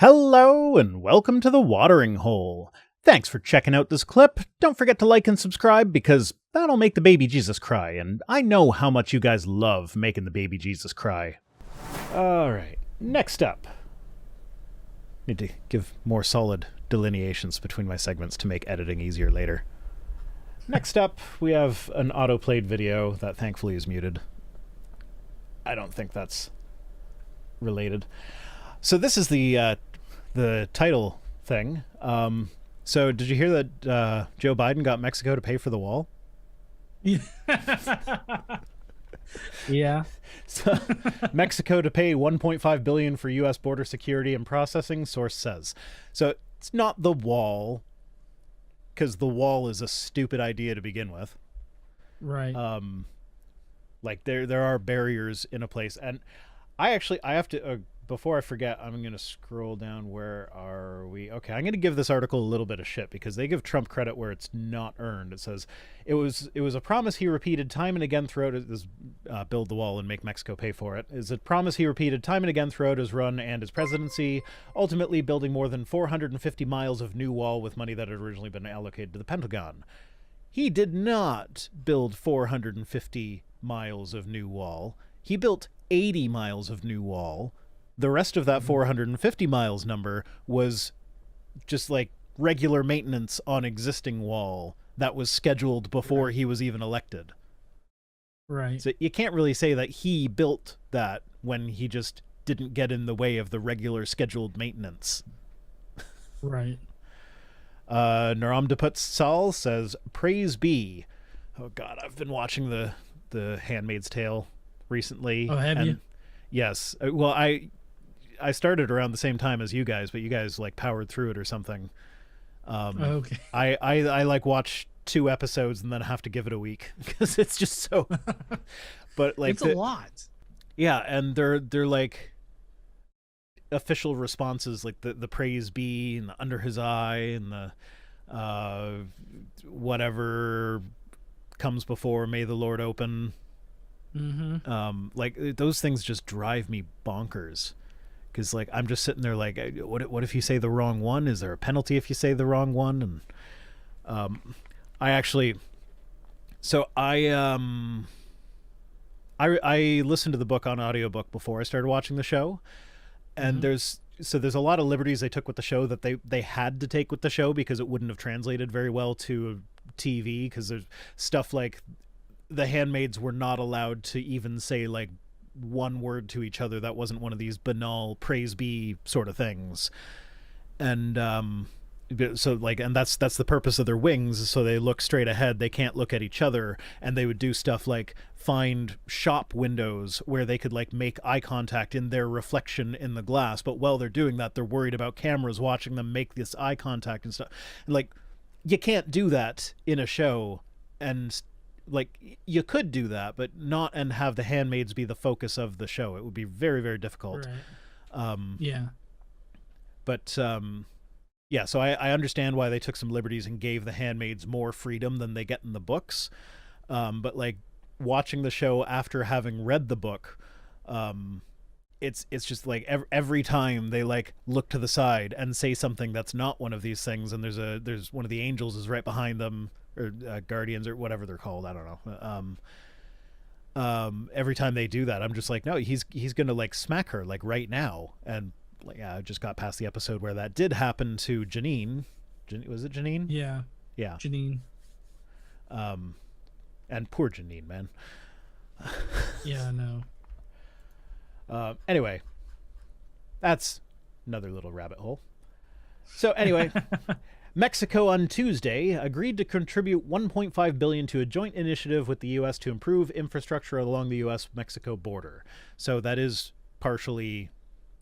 Hello and welcome to the Watering Hole. Thanks for checking out this clip. Don't forget to like and subscribe because that'll make the baby Jesus cry, and I know how much you guys love making the baby Jesus cry. Alright, next up. Need to give more solid delineations between my segments to make editing easier later. Next up, we have an autoplayed video that thankfully is muted. I don't think that's related. So this is the title thing. So did you hear that Joe Biden got Mexico to pay for the wall? Yeah. So, Mexico to pay $1.5 billion for U.S. border security and processing, source says. So it's not the wall, because the wall is a stupid idea to begin with. Right. Like there are barriers in a place, and I have to before I forget, I'm going to scroll down. Where are we? Okay, I'm going to give this article a little bit of shit because they give Trump credit where it's not earned. It says it was a promise he repeated time and again throughout his build the wall and make Mexico pay for it. Is a promise he repeated time and again throughout his run and his presidency, ultimately building more than 450 miles of new wall with money that had originally been allocated to the Pentagon. He did not build 450 miles of new wall. He built 80 miles of new wall. The rest of that 450 miles number was just like regular maintenance on existing wall that was scheduled before he was even elected. Right. So you can't really say that he built that when he just didn't get in the way of the regular scheduled maintenance. Right. Naram Deput Sal says, praise be. Oh God, I've been watching the Handmaid's Tale recently. Oh, have you? Yes. Well, I started around the same time as you guys, but you guys like powered through it or something. Okay. I like watch 2 episodes and then have to give it a week because it's just so. But like it's a lot. Yeah, and they're like official responses, like the praise be and the under his eye and the whatever comes before may the Lord open. Mm-hmm. Like those things just drive me bonkers. Because like I'm just sitting there like, what if you say the wrong one? Is there a penalty if you say the wrong one? And I listened to the book on audiobook before I started watching the show, and there's a lot of liberties they took with the show that they had to take with the show because it wouldn't have translated very well to TV, because there's stuff like the handmaids were not allowed to even say like one word to each other that wasn't one of these banal praise be sort of things. And so like, and that's the purpose of their wings, so they look straight ahead, they can't look at each other. And they would do stuff like find shop windows where they could like make eye contact in their reflection in the glass, but while they're doing that they're worried about cameras watching them make this eye contact and stuff. And like, you can't do that in a show. And like, you could do that, but not and have the handmaids be the focus of the show. It would be very, very difficult. Right. Yeah. But yeah, so I understand why they took some liberties and gave the handmaids more freedom than they get in the books. But like watching the show after having read the book, it's just like every time they like look to the side and say something that's not one of these things, and there's one of the angels is right behind them, or guardians or whatever they're called, I don't know. Every time they do that, I'm just like, no, he's gonna like smack her like right now. And like, yeah, I just got past the episode where that did happen to Janine. Was it Janine? Yeah. Janine. And poor Janine, man. Yeah, I know. Anyway, that's another little rabbit hole. So anyway, Mexico on Tuesday agreed to contribute $1.5 billion to a joint initiative with the U.S. to improve infrastructure along the U.S.-Mexico border. So that is partially,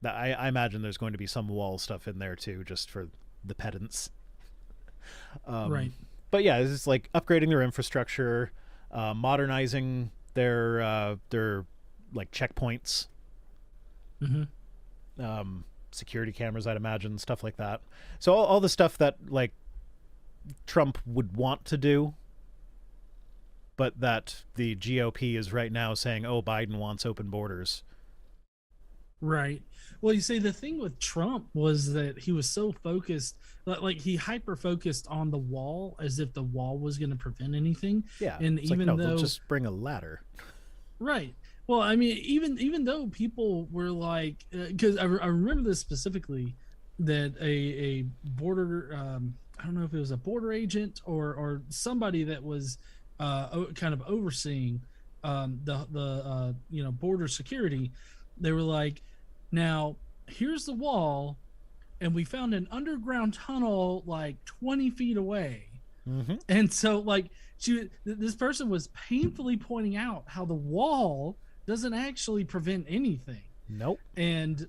I imagine there's going to be some wall stuff in there too, just for the pedants. Right. But yeah, it's like upgrading their infrastructure, modernizing their like checkpoints, security cameras, I'd imagine, stuff like that. So all the stuff that like Trump would want to do, but that the GOP is right now saying, oh, Biden wants open borders. Right. Well, you see, the thing with Trump was that he was so focused, like he hyper focused on the wall as if the wall was going to prevent anything. Yeah, And it's like, even no, they'll though, just bring a ladder. right. Well, I mean, even though people were like, because I remember this specifically, that a border, I don't know if it was a border agent or somebody that was kind of overseeing the border security. They were like, now here's the wall, and we found an underground tunnel like 20 feet away. Mm-hmm. And so, like, this person was painfully pointing out how the wall doesn't actually prevent anything. Nope. And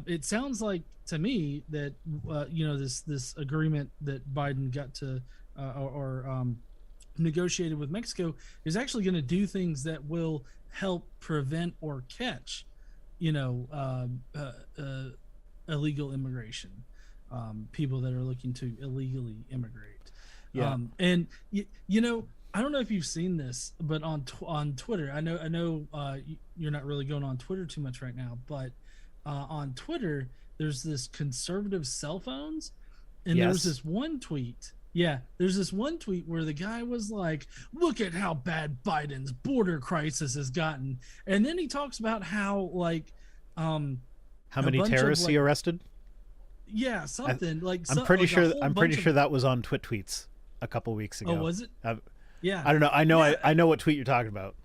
it sounds like to me that this agreement that Biden got to or negotiated with Mexico is actually going to do things that will help prevent or catch, you know, illegal immigration, people that are looking to illegally immigrate. Yeah. And I don't know if you've seen this, but on Twitter, I know you're not really going on Twitter too much right now, but on Twitter, there's this conservative cell phones, and there was this one tweet. Yeah, there's this one tweet where the guy was like, "Look at how bad Biden's border crisis has gotten," and then he talks about how how many terrorists he arrested. Yeah, something I'm pretty sure that was on Twit tweets a couple weeks ago. Oh, was it? Yeah. I don't know. I know what tweet you're talking about.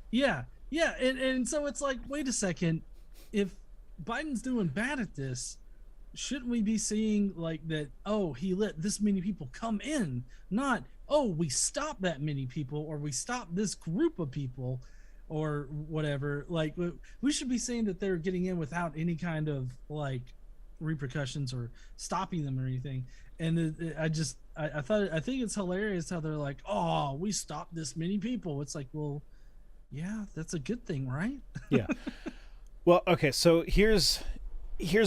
Yeah. Yeah. And so it's like, wait a second. If Biden's doing bad at this, shouldn't we be seeing like that, oh, he let this many people come in, not, oh, we stopped that many people or we stopped this group of people or whatever. Like, we should be saying that they're getting in without any kind of like repercussions or stopping them or anything. And I think it's hilarious how they're like, oh, we stopped this many people. It's like, well, yeah, that's a good thing, right? Yeah. Well, okay, so here's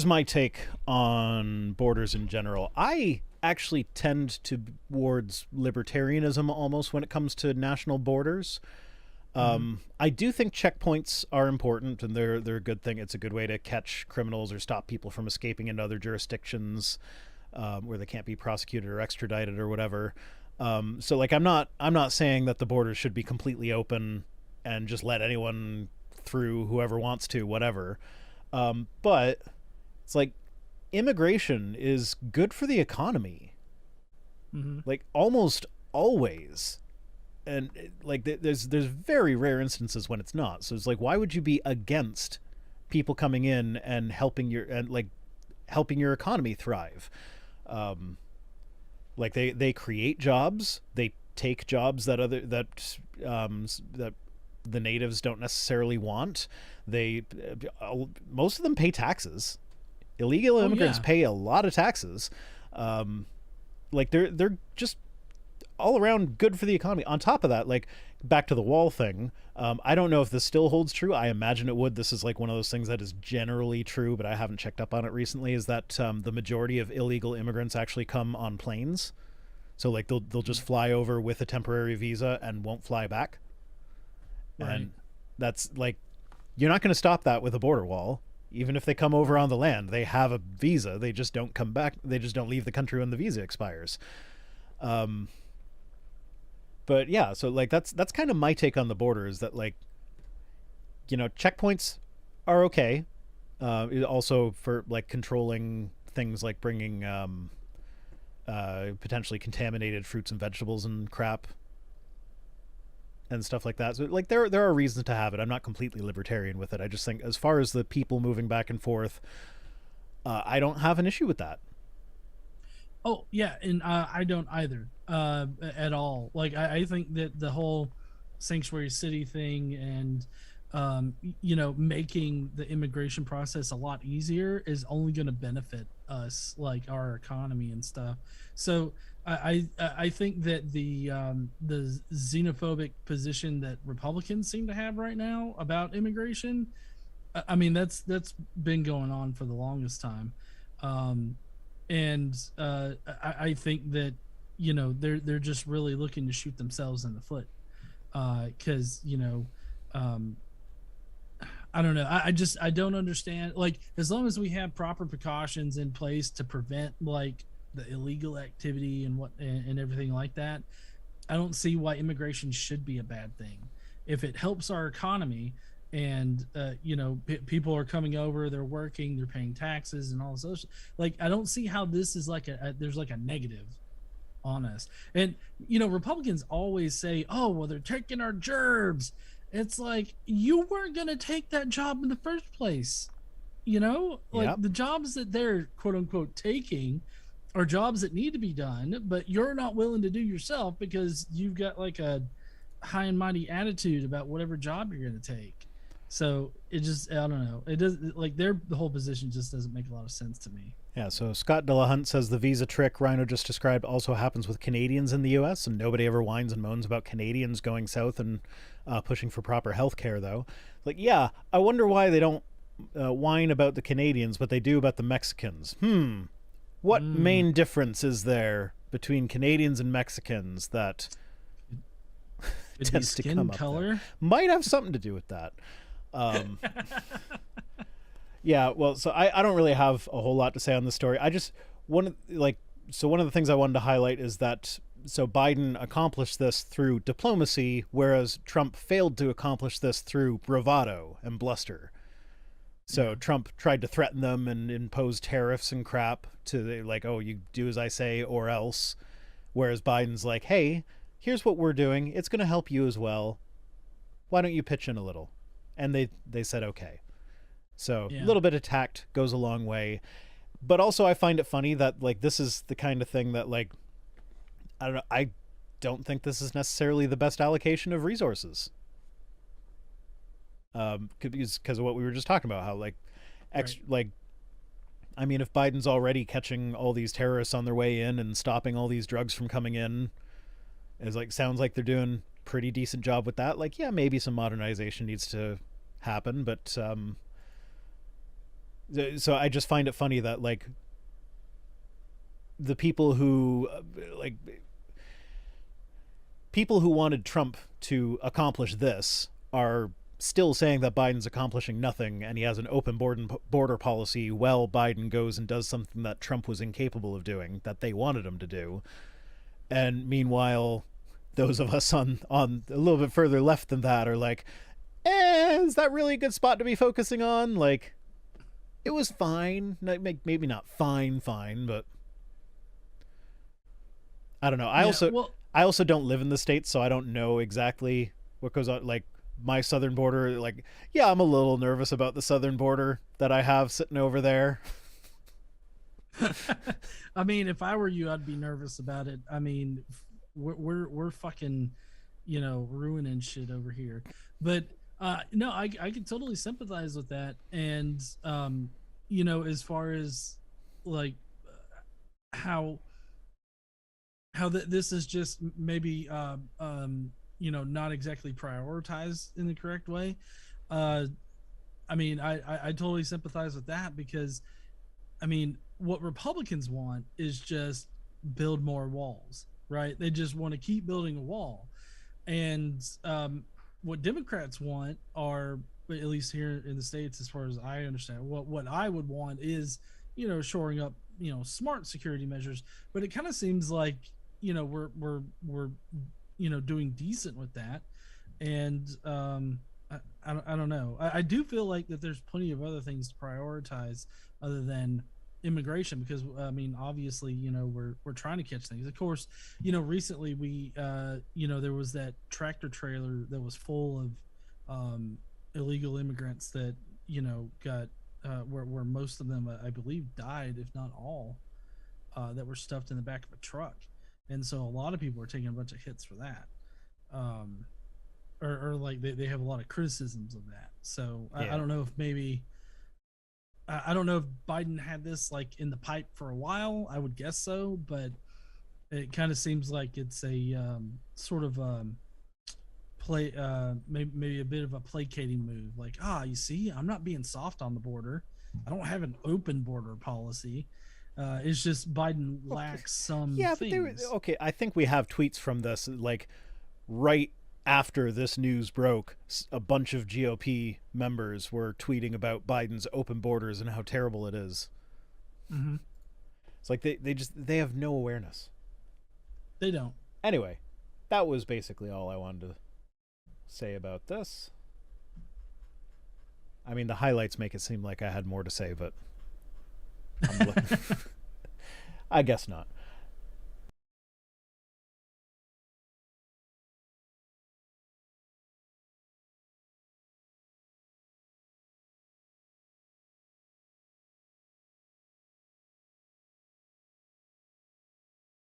my take on borders in general. I actually tend towards libertarianism almost when it comes to national borders. I do think checkpoints are important, and they're a good thing. It's a good way to catch criminals or stop people from escaping into other jurisdictions where they can't be prosecuted or extradited or whatever. So like I'm not saying that the borders should be completely open and just let anyone through, whoever wants to, whatever. But it's like immigration is good for the economy. Like almost always. And like there's very rare instances when it's not. So it's like, why would you be against people coming in and helping your economy thrive? Like they create jobs, they take jobs that the natives don't necessarily want. They most of them pay taxes. Illegal immigrants pay a lot of taxes. Like they're just all around good for the economy. On top of that, like back to the wall thing, I don't know if this still holds true. I imagine it would. This is like one of those things that is generally true, but I haven't checked up on it recently, is that the majority of illegal immigrants actually come on planes. So like they'll just fly over with a temporary visa and won't fly back. Right. And that's like, you're not going to stop that with a border wall. Even if they come over on the land, they have a visa. They just don't come back. They just don't leave the country when the visa expires. But yeah, so like that's kind of my take on the border, is that like, checkpoints are okay. Also for like controlling things like bringing potentially contaminated fruits and vegetables and crap and stuff like that. So like there are reasons to have it. I'm not completely libertarian with it. I just think as far as the people moving back and forth, I don't have an issue with that. Oh yeah, and I don't either at all. Like I think that the whole sanctuary city thing and making the immigration process a lot easier is only going to benefit us, like our economy and stuff. So I think that the xenophobic position that Republicans seem to have right now about immigration, I mean that's been going on for the longest time. And I think that they're just really looking to shoot themselves in the foot, because I don't know. I don't understand. Like, as long as we have proper precautions in place to prevent like the illegal activity and and everything like that, I don't see why immigration should be a bad thing. If it helps our economy and people are coming over, they're working, they're paying taxes and all this other, like I don't see how this is like there's like a negative on us. And Republicans always say, "Oh, well, they're taking our gerbs." It's like you weren't going to take that job in the first place. Like Yep. the jobs that they're quote unquote taking are jobs that need to be done, but you're not willing to do yourself because you've got like a high and mighty attitude about whatever job you're going to take. So it just, I don't know. It does, like the whole position just doesn't make a lot of sense to me. Yeah, so Scott Dillahunt says the visa trick Rhino just described also happens with Canadians in the U.S., and nobody ever whines and moans about Canadians going south and pushing for proper health care, though. Like, yeah, I wonder why they don't whine about the Canadians, but they do about the Mexicans. What main difference is there between Canadians and Mexicans that It'd be tends to skin come up color. there? Might have something to do with that. Um, Yeah, well, so I don't really have a whole lot to say on the story. I just one of one of the things I wanted to highlight is that so Biden accomplished this through diplomacy, whereas Trump failed to accomplish this through bravado and bluster. So Trump tried to threaten them and impose tariffs and crap to like, oh, you do as I say or else. Whereas Biden's like, hey, here's what we're doing. It's going to help you as well. Why don't you pitch in a little? And they said okay. So a Yeah. little bit of tact goes a long way. But also I find it funny that like this is the kind of thing that like I don't think this is necessarily the best allocation of resources. Because of what we were just talking about, how like Right. like I mean if Biden's already catching all these terrorists on their way in and stopping all these drugs from coming in, is like sounds like they're doing pretty decent job with that. Like yeah, maybe some modernization needs to happen, but so I just find it funny that like the like people who wanted Trump to accomplish this are still saying that Biden's accomplishing nothing and he has an open border policy while Biden goes and does something that Trump was incapable of doing that they wanted him to do. And meanwhile, those of us on a little bit further left than that are like, is that really a good spot to be focusing on? Like, it was fine. Maybe not fine, but I don't know. Yeah. Well, I also don't live in the States, so I don't know exactly what goes on. Like my southern border, like yeah, I'm a little nervous about the southern border that I have sitting over there. I mean, if I were you, I'd be nervous about it. I mean, we're fucking, ruining shit over here. But no, I can totally sympathize with that. And as far as like how this is just maybe not exactly prioritized in the correct way. Uh, I mean, I totally sympathize with that because I mean, what Republicans want is just build more walls, right? They just want to keep building a wall. And what Democrats want are, at least here in the States, as far as I understand, what I would want is, shoring up, smart security measures. But it kind of seems like, we're doing decent with that. And I don't know. I do feel like that there's plenty of other things to prioritize other than immigration because I mean obviously we're trying to catch things. Of course, recently we there was that tractor trailer that was full of illegal immigrants that got where most of them I believe died, if not all, that were stuffed in the back of a truck, and so a lot of people are taking a bunch of hits for that. Um, or like they have a lot of criticisms of that. So Yeah. I don't know if maybe I don't know if Biden had this like in the pipe for a while. I would guess so, but it kind of seems like it's a sort of play maybe a bit of a placating move. Like you see, I'm not being soft on the border. I don't have an open border policy. It's just Biden lacks some Yeah, but things. okay. I think we have tweets from this like right after this news broke, a bunch of GOP members were tweeting about Biden's open borders and how terrible it is. Mm-hmm. It's like they have no awareness. They don't. Anyway, that was basically all I wanted to say about this. I mean, the highlights make it seem like I had more to say, but I guess not.